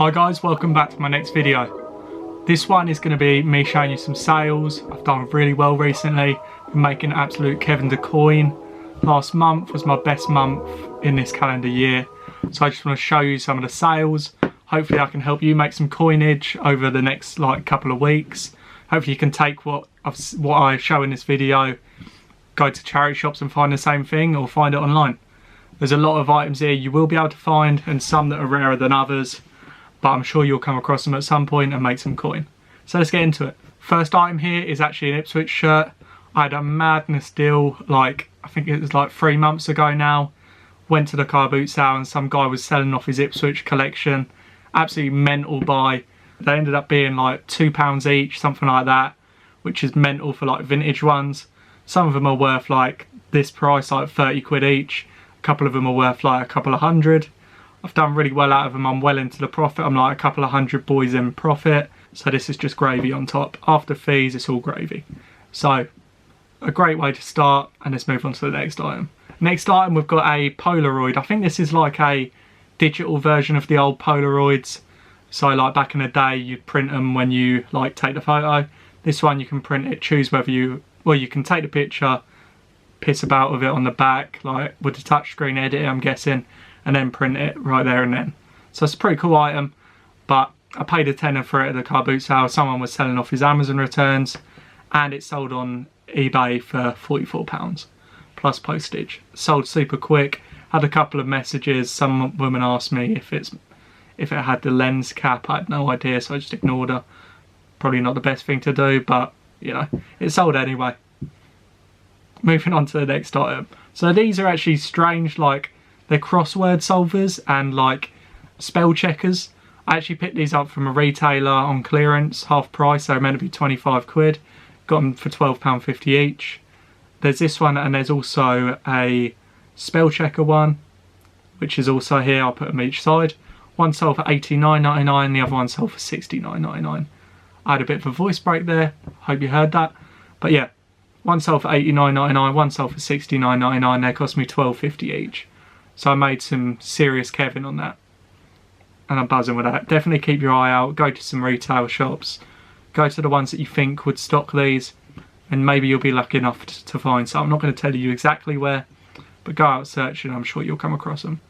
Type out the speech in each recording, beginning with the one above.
Hi guys, welcome back to my next video. This one is going to be me showing you some sales. I've done really well recently. I'm making absolute Kevin de coin. Last month was my best month in this calendar year. So I just want to show you some of the sales. Hopefully I can help you make some coinage over the next couple of weeks. Hopefully you can take what I show in this video, go to charity shops and find the same thing, or find it online. There's a lot of items here you will be able to find, and some that are rarer than others, but I'm sure you'll come across them at some point and make some coin. So let's get into it. First item here is actually an Ipswich shirt. I had a madness deal, I think it was 3 months ago now. Went to the car boot sale and some guy was selling off his Ipswich collection. Absolutely mental buy. They ended up being £2 each, something like that, which is mental for vintage ones. Some of them are worth this price, 30 quid each. A couple of them are worth a couple of hundred. I've done really well out of them. I'm well into the profit. I'm a couple of hundred boys in profit. So this is just gravy on top. After fees, it's all gravy. So a great way to start, and let's move on to the next item. Next item, we've got a Polaroid. I think this is a digital version of the old Polaroids. So back in the day, you'd print them when you take the photo. This one you can print it, choose whether you can take the picture, piss about with it on the back, with the touchscreen edit, I'm guessing, and then print it right there and then. So it's a pretty cool item, but I paid a tenner for it at the car boot sale. Someone was selling off his Amazon returns, and it sold on eBay for £44 plus postage. Sold super quick. Had a couple of messages. Some woman asked me if it had the lens cap. I had no idea, so I just ignored her. Probably not the best thing to do, but you know, it sold anyway. Moving on to the next item. So these are actually strange, they're crossword solvers and spell checkers. I actually picked these up from a retailer on clearance, half price. They were meant to be 25 quid. Got them for £12.50 each. There's this one, and there's also a spell checker one, which is also here. I'll put them each side. One sold for £89.99, the other one sold for £69.99. I had a bit of a voice break there. Hope you heard that. But yeah, one sold for £89.99, one sold for £69.99. They cost me £12.50 each. So I made some serious Kevin on that. And I'm buzzing with that. Definitely keep your eye out. Go to some retail shops. Go to the ones that you think would stock these. And maybe you'll be lucky enough to find some. I'm not going to tell you exactly where, but go out searching. I'm sure you'll come across them.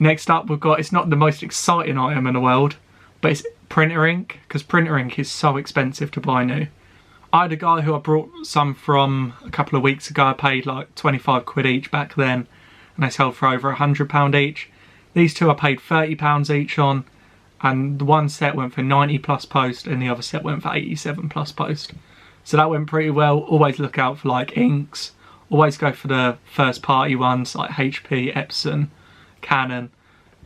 Next up, we've got, it's not the most exciting item in the world, but it's printer ink, because printer ink is so expensive to buy new. I had a guy who I brought some from a couple of weeks ago. I paid 25 quid each back then, and they sold for over £100 each. These two I paid £30 each on, and the one set went for 90 plus post, and the other set went for 87 plus post. So that went pretty well. Always look out for inks. Always go for the first party ones like HP, Epson, Canon.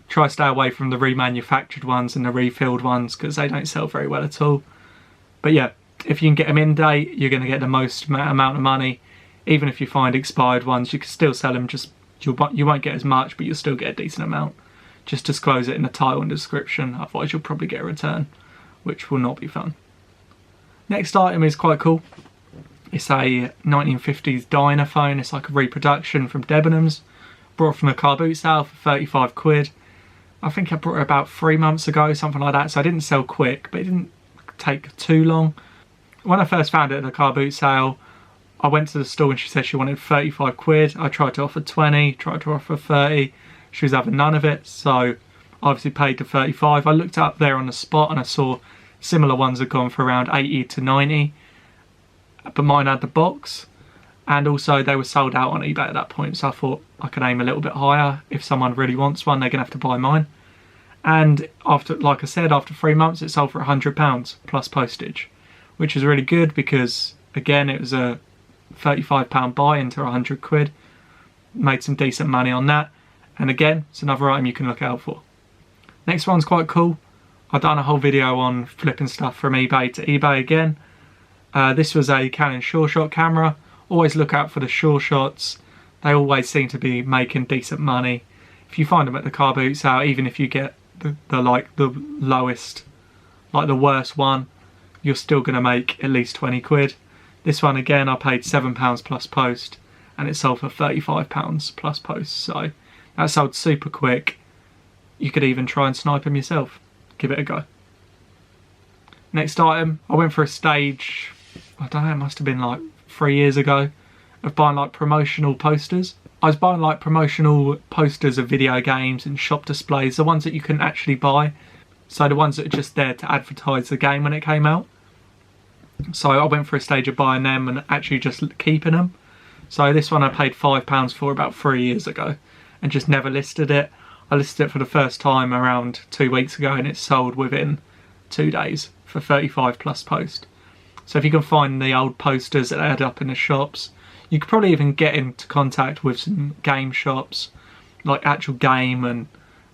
Try to stay away from the remanufactured ones and the refilled ones, because they don't sell very well at all. But yeah, if you can get them in date, you're going to get the most amount of money. Even if you find expired ones, you can still sell them. Just you won't get as much, but you'll still get a decent amount. Just disclose it in the title and description, otherwise you'll probably get a return, which will not be fun. Next item is quite cool. It's a 1950s diner phone. It's a reproduction from Debenhams. Brought from a car boot sale for 35 quid. I think I brought it about 3 months ago, something like that. So I didn't sell quick, but it didn't take too long. When I first found it at the car boot sale, I went to the store and she said she wanted 35 quid. I tried to offer 20, tried to offer 30. She was having none of it, so I obviously paid the 35. I looked up there on the spot and I saw similar ones had gone for around 80 to 90, but mine had the box, and also they were sold out on eBay at that point, so I thought I could aim a little bit higher. If someone really wants one, they're gonna have to buy mine. And after, like I said, after 3 months it sold for £100 plus postage, which is really good, because again it was a £35 buy into 100 quid. Made some decent money on that, and again it's another item you can look out for. Next one's quite cool. I've done a whole video on flipping stuff from eBay to eBay again. This was a Canon Sure Shot camera. Always look out for the Sure Shots. They always seem to be making decent money. If you find them at the car boot sale, even if you get the lowest, the worst one, you're still going to make at least 20 quid. This one again, I paid £7 plus post, and it sold for £35 plus post. So that sold super quick. You could even try and snipe them yourself. give it a go. Next item, I went for a stage, I don't know, it must have been like 3 years ago, of buying like promotional posters. I was buying like promotional posters of video games and shop displays, the ones that you couldn't actually buy. So the ones that are just there to advertise the game when it came out. So I went for a stage of buying them and actually just keeping them. So this one I paid £5 for about 3 years ago and just never listed it. I listed it for the first time around 2 weeks ago and it sold within 2 days for 35 plus post. So if you can find the old posters that add up in the shops, you could probably even get into contact with some game shops like Actual Game and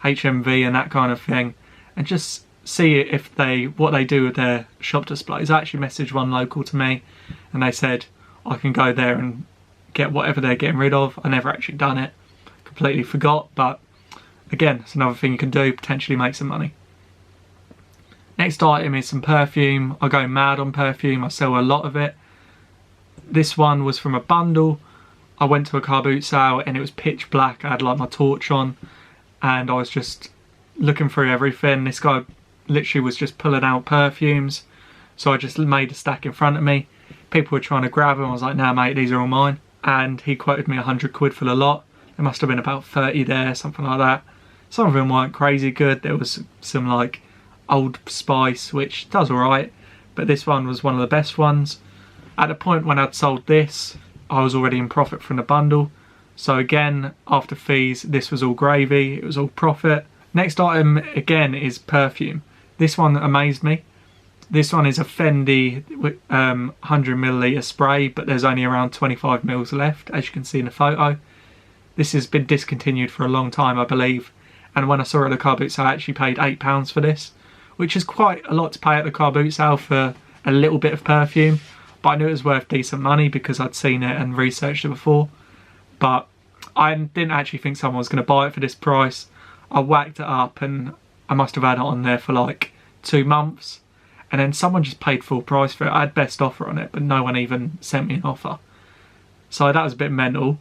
HMV and that kind of thing, and just see if what they do with their shop displays. I actually messaged one local to me and they said I can go there and get whatever they're getting rid of. I never actually done it, completely forgot, but again, it's another thing you can do, potentially make some money. Next item is some perfume. I go mad on perfume, I sell a lot of it. This one was from a bundle. I went to a car boot sale and it was pitch black. I had like my torch on and I was just looking through everything. This guy literally was just pulling out perfumes, so I just made a stack in front of me. People were trying to grab them. I was like, nah mate, these are all mine. And he quoted me 100 quid for the lot. There must have been about 30 there, something like that. Some of them weren't crazy good. There was some like Old Spice, which does alright, but this one was one of the best ones. At the point when I'd sold this, I was already in profit from the bundle. So again, after fees, this was all gravy, it was all profit. Next item again is perfume. This one amazed me. This one is a Fendi 100ml spray, but there's only around 25ml left, as you can see in the photo. This has been discontinued for a long time, I believe. And when I saw it at the car boot sale, I actually paid £8 for this, which is quite a lot to pay at the car boot sale for a little bit of perfume. But I knew it was worth decent money because I'd seen it and researched it before. But I didn't actually think someone was going to buy it for this price. I whacked it up and I must have had it on there for like 2 months. And then someone just paid full price for it. I had best offer on it, but no one even sent me an offer. So that was a bit mental.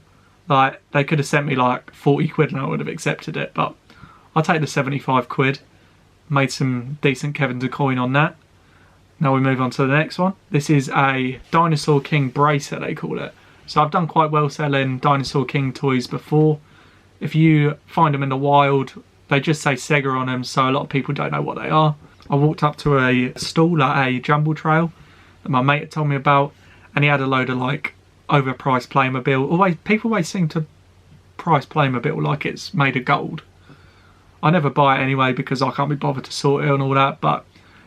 Like, they could have sent me like 40 quid and I would have accepted it. But I'll take the 75 quid. Made some decent Kevin De coin on that. Now we move on to the next one. This is a Dinosaur King bracer, they call it. So I've done quite well selling Dinosaur King toys before. If you find them in the wild, they just say Sega on them, so a lot of people don't know what they are. I walked up to a stall at a jumble trail that my mate had told me about, and he had a load of like overpriced Playmobil. People always seem to price Playmobil like it's made of gold. I never buy it anyway because I can't be bothered to sort it and all that, but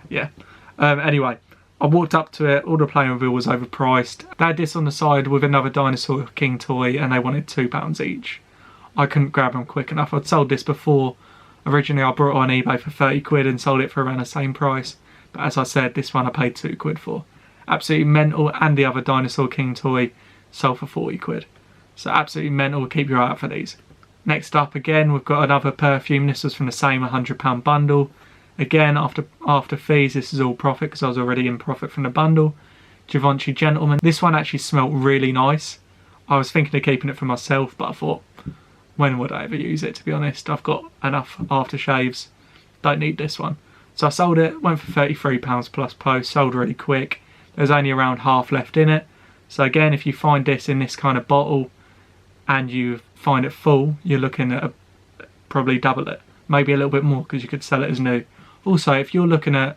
yeah. Anyway, I walked up to it, all the Playmobil was overpriced. They had this on the side with another Dinosaur King toy and they wanted £2 each. I couldn't grab them quick enough. I'd sold this before. Originally I brought it on eBay for 30 quid and sold it for around the same price. But as I said, this one I paid 2 quid for. Absolutely mental, and the other Dinosaur King toy sold for 40 quid. So absolutely mental, keep your eye out for these. Next up again, we've got another perfume. This was from the same £100 bundle. Again, after fees, this is all profit because I was already in profit from the bundle. Givenchy Gentleman. This one actually smelled really nice. I was thinking of keeping it for myself, but I thought, when would I ever use it, to be honest? I've got enough aftershaves. Don't need this one. So I sold it, went for £33 plus post, sold really quick. There's only around half left in it. So again, if you find this in this kind of bottle and you find it full, you're looking at probably double it. Maybe a little bit more because you could sell it as new. Also, if you're looking at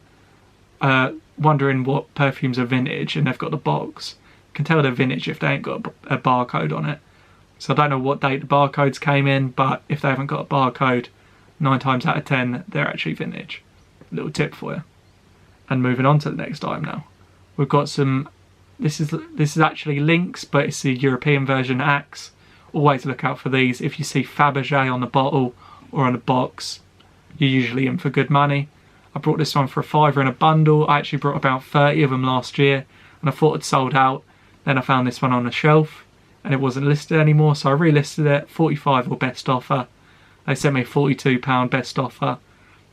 wondering what perfumes are vintage and they've got the box, you can tell they're vintage if they ain't got a barcode on it. So I don't know what date the barcodes came in, but if they haven't got a barcode, 9 times out of 10, they're actually vintage. Little tip for you. And moving on to the next item now. We've got some, this is actually Lynx, but it's the European version Axe. Always look out for these. If you see Fabergé on the bottle or on the box, you're usually in for good money. I brought this one for £5 in a bundle. I actually brought about 30 of them last year and I thought it sold out. Then I found this one on the shelf and it wasn't listed anymore, so I relisted it. 45 or best offer. They sent me £42 best offer.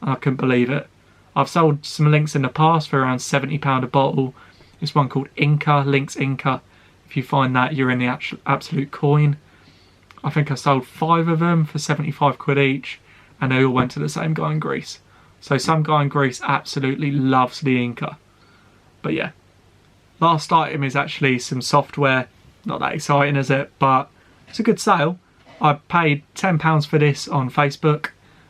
I couldn't believe it. I've sold some Lynx in the past for around £70 a bottle. This one called Inca, Lynx Inca. If you find that, you're in the absolute coin. I think I sold 5 of them for 75 quid each, and they all went to the same guy in Greece. So some guy in Greece absolutely loves the Inca. But yeah, last item is actually some software. Not that exciting, is it? But it's a good sale. I paid £10 for this on Facebook.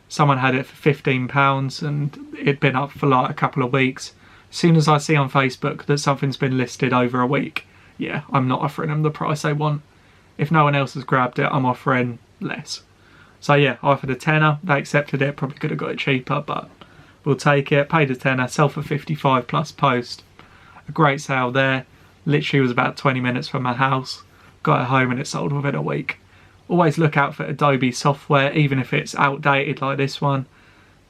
Someone had it for £15 and it'd been up for like a couple of weeks. As soon as I see on Facebook that something's been listed over a week, yeah, I'm not offering them the price they want. If no one else has grabbed it, I'm offering less. So yeah, I offered a tenner. They accepted it. Probably could have got it cheaper, but we'll take it. Paid a tenner, sell for 55 plus post. A great sale there. Literally was about 20 minutes from my house. Got it home and it sold within a week. Always look out for Adobe software, even if it's outdated like this one.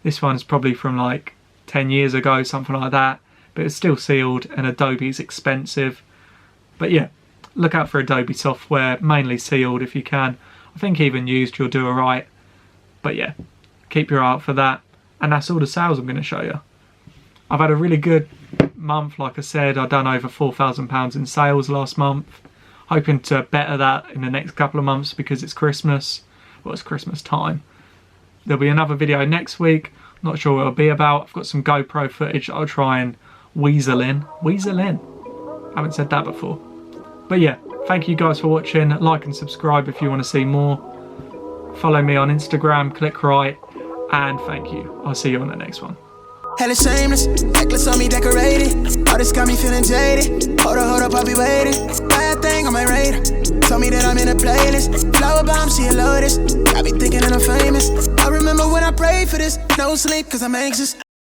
This one's probably from like 10 years ago, something like that. But it's still sealed and Adobe's expensive. But yeah, look out for Adobe software, mainly sealed if you can. I think even used you'll do alright. But yeah, keep your eye out for that. And that's all the sales I'm going to show you. I've had a really good month, like I said. I've done over £4,000 in sales last month. Hoping to better that in the next couple of months because it's Christmas. Well, it's Christmas time. There'll be another video next week. Not sure what it'll be about. I've got some GoPro footage that I'll try and weasel in. Weasel in. Haven't said that before. But yeah, thank you guys for watching. Like and subscribe if you want to see more. Follow me on Instagram, click right. And thank you. I'll see you on the next one. Hella shameless, necklace on me decorated. All this got me feeling jaded. Hold up, I'll be waiting. Bad thing on my radar. Told me that I'm in a playlist. Flower bomb, she a lotus. Got me thinking that I'm famous. I remember when I prayed for this. No sleep, cause I'm anxious.